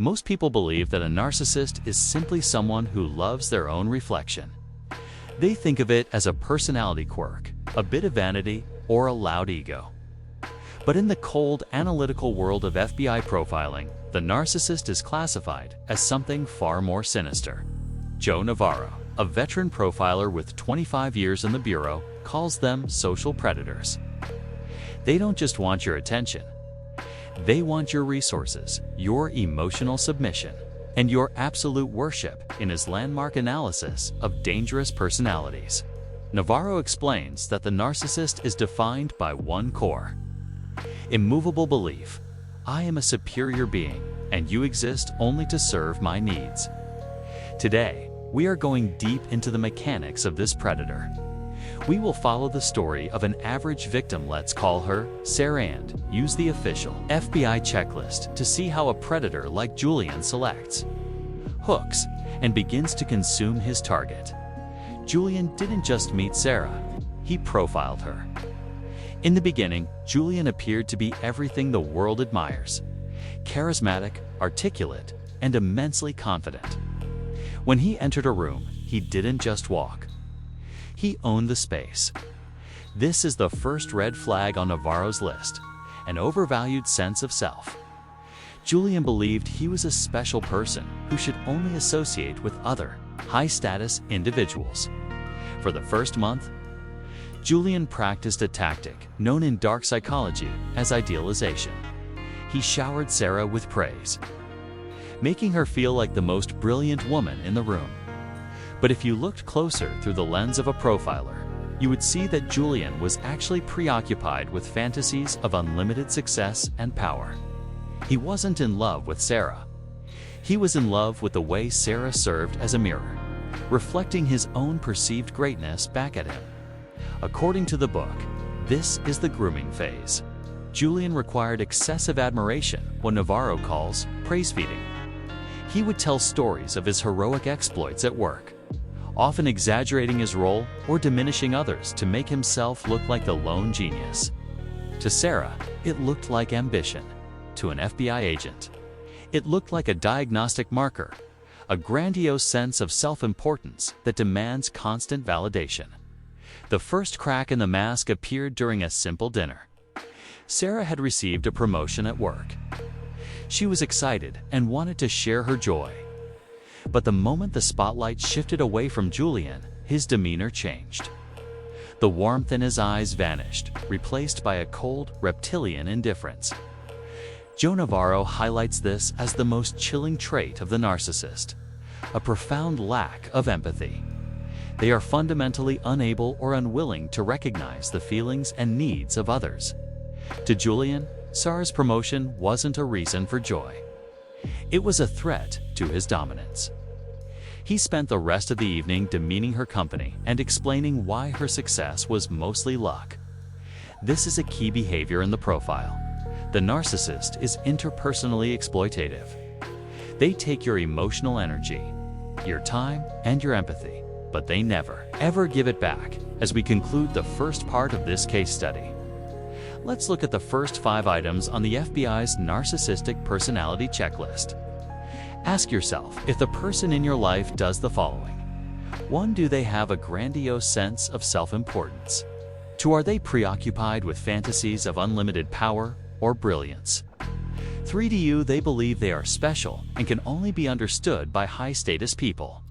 Most people believe that a narcissist is simply someone who loves their own reflection. They think of it as a personality quirk, a bit of vanity, or a loud ego. But in the cold, analytical world of FBI profiling, the narcissist is classified as something far more sinister. Joe Navarro, a veteran profiler with 25 years in the Bureau, calls them social predators. They don't just want your attention. They want your resources, your emotional submission, and your absolute worship in his landmark analysis of dangerous personalities. Navarro explains that the narcissist is defined by one core: immovable belief. I am a superior being, and you exist only to serve my needs. Today, we are going deep into the mechanics of this predator. We will follow the story of an average victim, let's call her Sarah, and use the official FBI checklist to see how a predator like Julian selects, hooks, and begins to consume his target. Julian didn't just meet Sarah, he profiled her. In the beginning, Julian appeared to be everything the world admires: charismatic, articulate, and immensely confident. When he entered a room, he didn't just walk. He owned the space. This is the first red flag on Navarro's list: an overvalued sense of self. Julian believed he was a special person who should only associate with other, high-status individuals. For the first month, Julian practiced a tactic known in dark psychology as idealization. He showered Sarah with praise, making her feel like the most brilliant woman in the room. But if you looked closer through the lens of a profiler, you would see that Julian was actually preoccupied with fantasies of unlimited success and power. He wasn't in love with Sarah. He was in love with the way Sarah served as a mirror, reflecting his own perceived greatness back at him. According to the book, this is the grooming phase. Julian required excessive admiration, what Navarro calls praise-feeding. He would tell stories of his heroic exploits at work, often exaggerating his role or diminishing others to make himself look like the lone genius. To Sarah, it looked like ambition. To an FBI agent, it looked like a diagnostic marker, a grandiose sense of self-importance that demands constant validation. The first crack in the mask appeared during a simple dinner. Sarah had received a promotion at work. She was excited and wanted to share her joy. But the moment the spotlight shifted away from Julian, his demeanor changed. The warmth in his eyes vanished, replaced by a cold, reptilian indifference. Joe Navarro highlights this as the most chilling trait of the narcissist: a profound lack of empathy. They are fundamentally unable or unwilling to recognize the feelings and needs of others. To Julian, Sarah's promotion wasn't a reason for joy. It was a threat to his dominance. He spent the rest of the evening demeaning her company and explaining why her success was mostly luck. This is a key behavior in the profile. The narcissist is interpersonally exploitative. They take your emotional energy, your time, and your empathy, but they never, ever give it back. As we conclude the first part of this case study, let's look at the first 5 items on the FBI's narcissistic personality checklist. Ask yourself if the person in your life does the following. 1. Do they have a grandiose sense of self-importance? 2. Are they preoccupied with fantasies of unlimited power or brilliance? 3. Do they believe they are special and can only be understood by high-status people?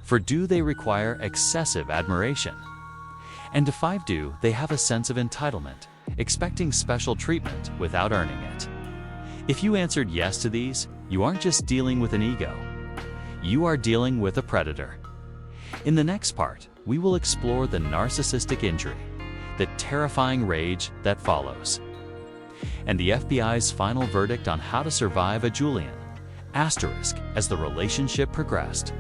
4. Do they require excessive admiration? And 5. Do they have a sense of entitlement, expecting special treatment without earning it? If you answered yes to these, you aren't just dealing with an ego. You are dealing with a predator. In the next part, we will explore the narcissistic injury, the terrifying rage that follows, and the FBI's final verdict on how to survive a Julian asterisk as the relationship progressed.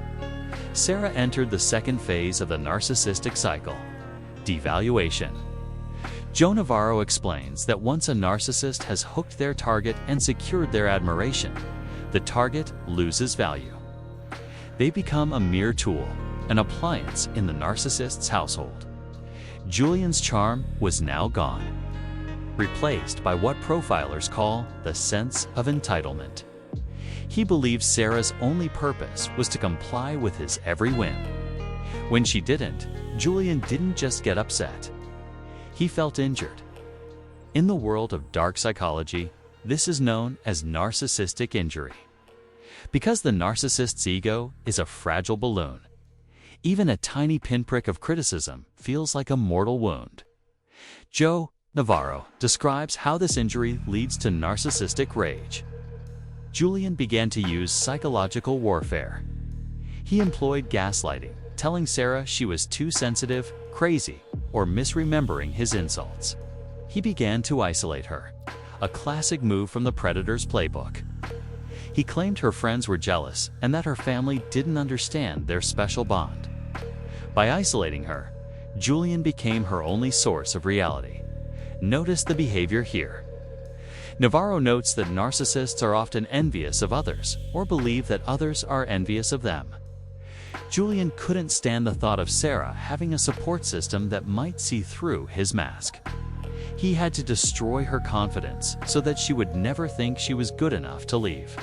Sarah entered the second phase of the narcissistic cycle, devaluation. Joe Navarro explains that once a narcissist has hooked their target and secured their admiration, the target loses value. They become a mere tool, an appliance in the narcissist's household. Julian's charm was now gone, replaced by what profilers call the sense of entitlement. He believed Sarah's only purpose was to comply with his every whim. When she didn't, Julian didn't just get upset. He felt injured. In the world of dark psychology, this is known as narcissistic injury. Because the narcissist's ego is a fragile balloon, even a tiny pinprick of criticism feels like a mortal wound. Joe Navarro describes how this injury leads to narcissistic rage. Julian began to use psychological warfare. He employed gaslighting, telling Sarah she was too sensitive, crazy, or misremembering his insults. He began to isolate her, a classic move from the predator's playbook. He claimed her friends were jealous and that her family didn't understand their special bond. By isolating her, Julian became her only source of reality. Notice the behavior here. Navarro notes that narcissists are often envious of others or believe that others are envious of them. Julian couldn't stand the thought of Sarah having a support system that might see through his mask. He had to destroy her confidence so that she would never think she was good enough to leave.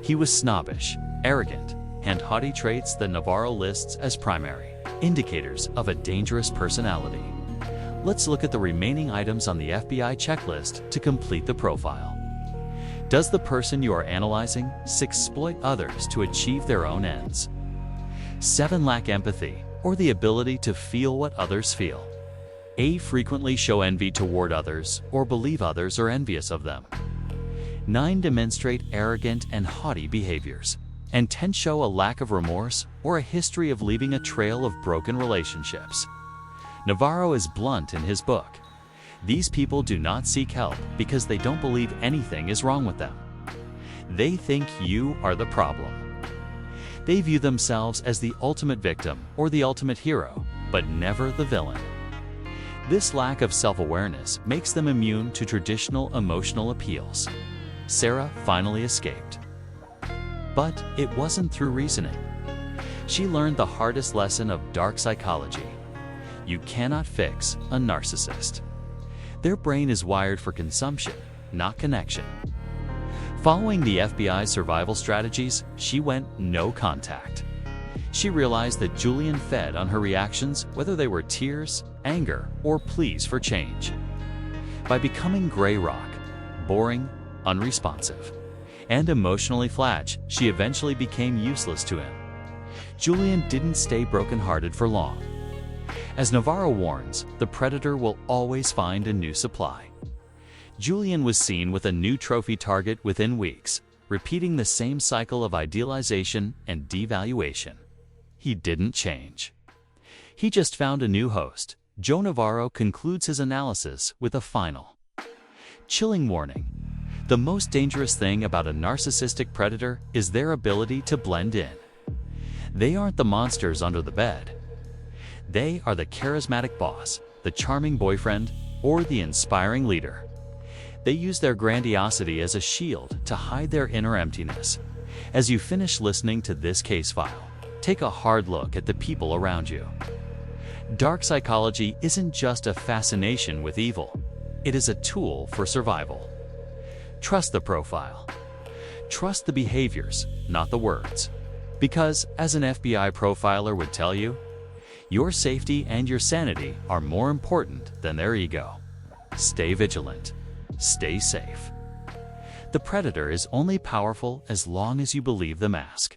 He was snobbish, arrogant, and haughty traits that Navarro lists as primary indicators of a dangerous personality. Let's look at the remaining items on the FBI checklist to complete the profile. Does the person you are analyzing exploit others to achieve their own ends? 7. Lack empathy, or the ability to feel what others feel. 8. Frequently show envy toward others or believe others are envious of them. 9. Demonstrate arrogant and haughty behaviors. And 10. Show a lack of remorse or a history of leaving a trail of broken relationships. Navarro is blunt in his book. These people do not seek help because they don't believe anything is wrong with them. They think you are the problem. They view themselves as the ultimate victim or the ultimate hero, but never the villain. This lack of self-awareness makes them immune to traditional emotional appeals. Sarah finally escaped. But it wasn't through reasoning. She learned the hardest lesson of dark psychology. You cannot fix a narcissist. Their brain is wired for consumption, not connection. Following the FBI's survival strategies, she went no contact. She realized that Julian fed on her reactions, whether they were tears, anger, or pleas for change. By becoming gray rock, boring, unresponsive, and emotionally flat, she eventually became useless to him. Julian didn't stay brokenhearted for long. As Navarro warns, the predator will always find a new supply. Julian was seen with a new trophy target within weeks, repeating the same cycle of idealization and devaluation. He didn't change. He just found a new host. Joe Navarro concludes his analysis with a final, chilling warning. The most dangerous thing about a narcissistic predator is their ability to blend in. They aren't the monsters under the bed. They are the charismatic boss, the charming boyfriend, or the inspiring leader. They use their grandiosity as a shield to hide their inner emptiness. As you finish listening to this case file, take a hard look at the people around you. Dark psychology isn't just a fascination with evil. It is a tool for survival. Trust the profile. Trust the behaviors, not the words. Because, as an FBI profiler would tell you, your safety and your sanity are more important than their ego. Stay vigilant. Stay safe. The predator is only powerful as long as you believe the mask.